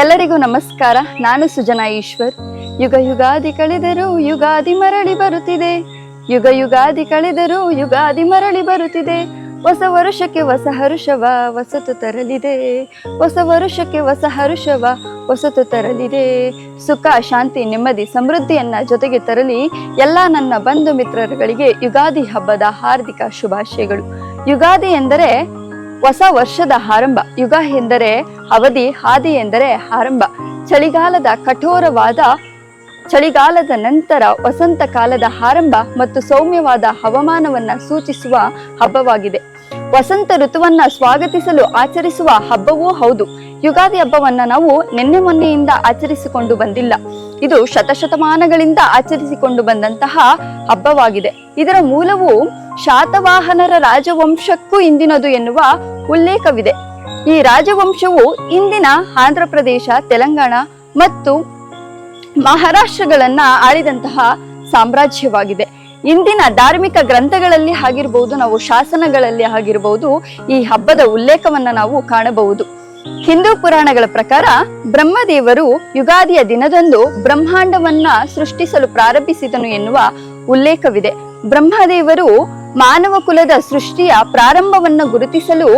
ಎಲ್ಲರಿಗೂ ನಮಸ್ಕಾರ. ನಾನು ಸುಜನಾ ಈಶ್ವರ್. ಯುಗ ಯುಗಾದಿ ಕಳೆದರೂ ಯುಗಾದಿ ಮರಳಿ ಬರುತ್ತಿದೆ. ಯುಗ ಯುಗಾದಿ ಕಳೆದರೂ ಯುಗಾದಿ ಮರಳಿ ಬರುತ್ತಿದೆ. ಹೊಸ ವರುಷಕ್ಕೆ ಹೊಸ ಹರುಷವ ಹೊಸತು ತರಲಿದೆ. ಹೊಸ ವರುಷಕ್ಕೆ ಹೊಸ ಹರುಷವ ಹೊಸತು ತರಲಿದೆ. ಸುಖ, ಶಾಂತಿ, ನೆಮ್ಮದಿ, ಸಮೃದ್ಧಿಯನ್ನ ಜೊತೆಗೆ ತರಲಿ. ಎಲ್ಲ ನನ್ನ ಬಂಧು ಮಿತ್ರರುಗಳಿಗೆ ಯುಗಾದಿ ಹಬ್ಬದ ಹಾರ್ದಿಕ ಶುಭಾಶಯಗಳು. ಯುಗಾದಿ ಎಂದರೆ ಹೊಸ ವರ್ಷದ ಆರಂಭ. ಯುಗ ಎಂದರೆ ಅವಧಿ, ಹಾದಿ ಎಂದರೆ ಆರಂಭ. ಚಳಿಗಾಲದ ನಂತರ ವಸಂತ ಕಾಲದ ಆರಂಭ ಮತ್ತು ಸೌಮ್ಯವಾದ ಹವಾಮಾನವನ್ನ ಸೂಚಿಸುವ ಹಬ್ಬವಾಗಿದೆ. ವಸಂತ ಋತುವನ್ನ ಸ್ವಾಗತಿಸಲು ಆಚರಿಸುವ ಹಬ್ಬವೂ ಹೌದು. ಯುಗಾದಿ ಹಬ್ಬವನ್ನ ನಾವು ನಿನ್ನೆ ಮೊನ್ನೆಯಿಂದ ಆಚರಿಸಿಕೊಂಡು ಬಂದಿಲ್ಲ. ಇದು ಶತಶತಮಾನಗಳಿಂದ ಆಚರಿಸಿಕೊಂಡು ಬಂದಂತಹ ಹಬ್ಬವಾಗಿದೆ. ಇದರ ಮೂಲವು ಶಾತವಾಹನರ ರಾಜವಂಶಕ್ಕೂ ಹಿಂದಿನದು ಎನ್ನುವ ಉಲ್ಲೇಖವಿದೆ. ಈ ರಾಜವಂಶವು ಇಂದಿನ ಆಂಧ್ರ ಪ್ರದೇಶ, ತೆಲಂಗಾಣ ಮತ್ತು ಮಹಾರಾಷ್ಟ್ರಗಳನ್ನ ಆಳಿದಂತಹ ಸಾಮ್ರಾಜ್ಯವಾಗಿದೆ. ಇಂದಿನ ಧಾರ್ಮಿಕ ಗ್ರಂಥಗಳಲ್ಲಿ ಆಗಿರಬಹುದು, ನಾವು ಶಾಸನಗಳಲ್ಲಿ ಆಗಿರಬಹುದು, ಈ ಹಬ್ಬದ ಉಲ್ಲೇಖವನ್ನ ನಾವು ಕಾಣಬಹುದು. ಹಿಂದೂ ಪುರಾಣಗಳ ಪ್ರಕಾರ ಬ್ರಹ್ಮದೇವರು ಯುಗಾದಿಯ ದಿನದಂದು ಬ್ರಹ್ಮಾಂಡವನ್ನ ಸೃಷ್ಟಿಸಲು ಪ್ರಾರಂಭಿಸಿದನು ಎನ್ನುವ ಉಲ್ಲೇಖವಿದೆ. ಬ್ರಹ್ಮದೇವರು ಮಾನವ ಕುಲದ ಸೃಷ್ಟಿಯ ಪ್ರಾರಂಭವನ್ನ ಗುರುತಿಸಲು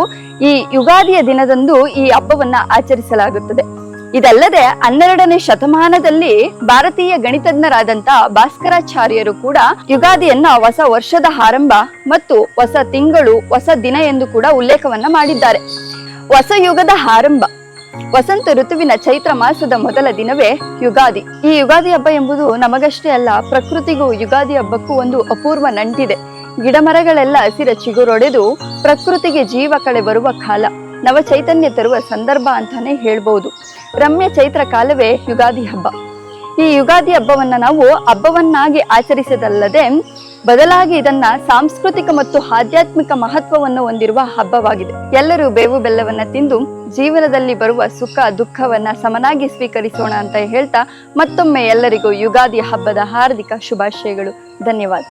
ಈ ಯುಗಾದಿಯ ದಿನದಂದು ಈ ಹಬ್ಬವನ್ನ ಆಚರಿಸಲಾಗುತ್ತದೆ. ಇದಲ್ಲದೆ 12ನೇ ಶತಮಾನದಲ್ಲಿ ಭಾರತೀಯ ಗಣಿತಜ್ಞರಾದಂತಹ ಭಾಸ್ಕರಾಚಾರ್ಯರು ಕೂಡ ಯುಗಾದಿಯನ್ನ ಹೊಸ ವರ್ಷದ ಆರಂಭ ಮತ್ತು ಹೊಸ ತಿಂಗಳು, ಹೊಸ ದಿನ ಎಂದು ಕೂಡ ಉಲ್ಲೇಖವನ್ನ ಮಾಡಿದ್ದಾರೆ. ಹೊಸ ಯುಗದ ಆರಂಭ. ವಸಂತ ಋತುವಿನ ಚೈತ್ರ ಮಾಸದ ಮೊದಲ ದಿನವೇ ಯುಗಾದಿ. ಈ ಯುಗಾದಿ ಹಬ್ಬ ಎಂಬುದು ನಮಗಷ್ಟೇ ಅಲ್ಲ, ಪ್ರಕೃತಿಗೂ ಯುಗಾದಿ ಹಬ್ಬಕ್ಕೂ ಒಂದು ಅಪೂರ್ವ ನಂಟಿದೆ. ಗಿಡಮರಗಳೆಲ್ಲ ಹಸಿರ ಚಿಗುರೊಡೆದು ಪ್ರಕೃತಿಗೆ ಜೀವ ಕಳೆ ಬರುವ ಕಾಲ, ನವ ಚೈತನ್ಯ ತರುವ ಸಂದರ್ಭ ಅಂತಾನೆ ಹೇಳ್ಬಹುದು. ರಮ್ಯ ಚೈತ್ರ ಕಾಲವೇ ಯುಗಾದಿ ಹಬ್ಬ. ಈ ಯುಗಾದಿ ಹಬ್ಬವನ್ನ ನಾವು ಹಬ್ಬವನ್ನಾಗಿ ಆಚರಿಸದಲ್ಲದೆ ಬದಲಾಗಿ ಇದನ್ನ ಸಾಂಸ್ಕೃತಿಕ ಮತ್ತು ಆಧ್ಯಾತ್ಮಿಕ ಮಹತ್ವವನ್ನು ಹೊಂದಿರುವ ಹಬ್ಬವಾಗಿದೆ. ಎಲ್ಲರೂ ಬೇವು ಬೆಲ್ಲವನ್ನ ತಿಂದು ಜೀವನದಲ್ಲಿ ಬರುವ ಸುಖ ದುಃಖವನ್ನ ಸಮನಾಗಿ ಸ್ವೀಕರಿಸೋಣ ಅಂತ ಹೇಳ್ತಾ ಮತ್ತೊಮ್ಮೆ ಎಲ್ಲರಿಗೂ ಯುಗಾದಿ ಹಬ್ಬದ ಹಾರ್ದಿಕ ಶುಭಾಶಯಗಳು. ಧನ್ಯವಾದ.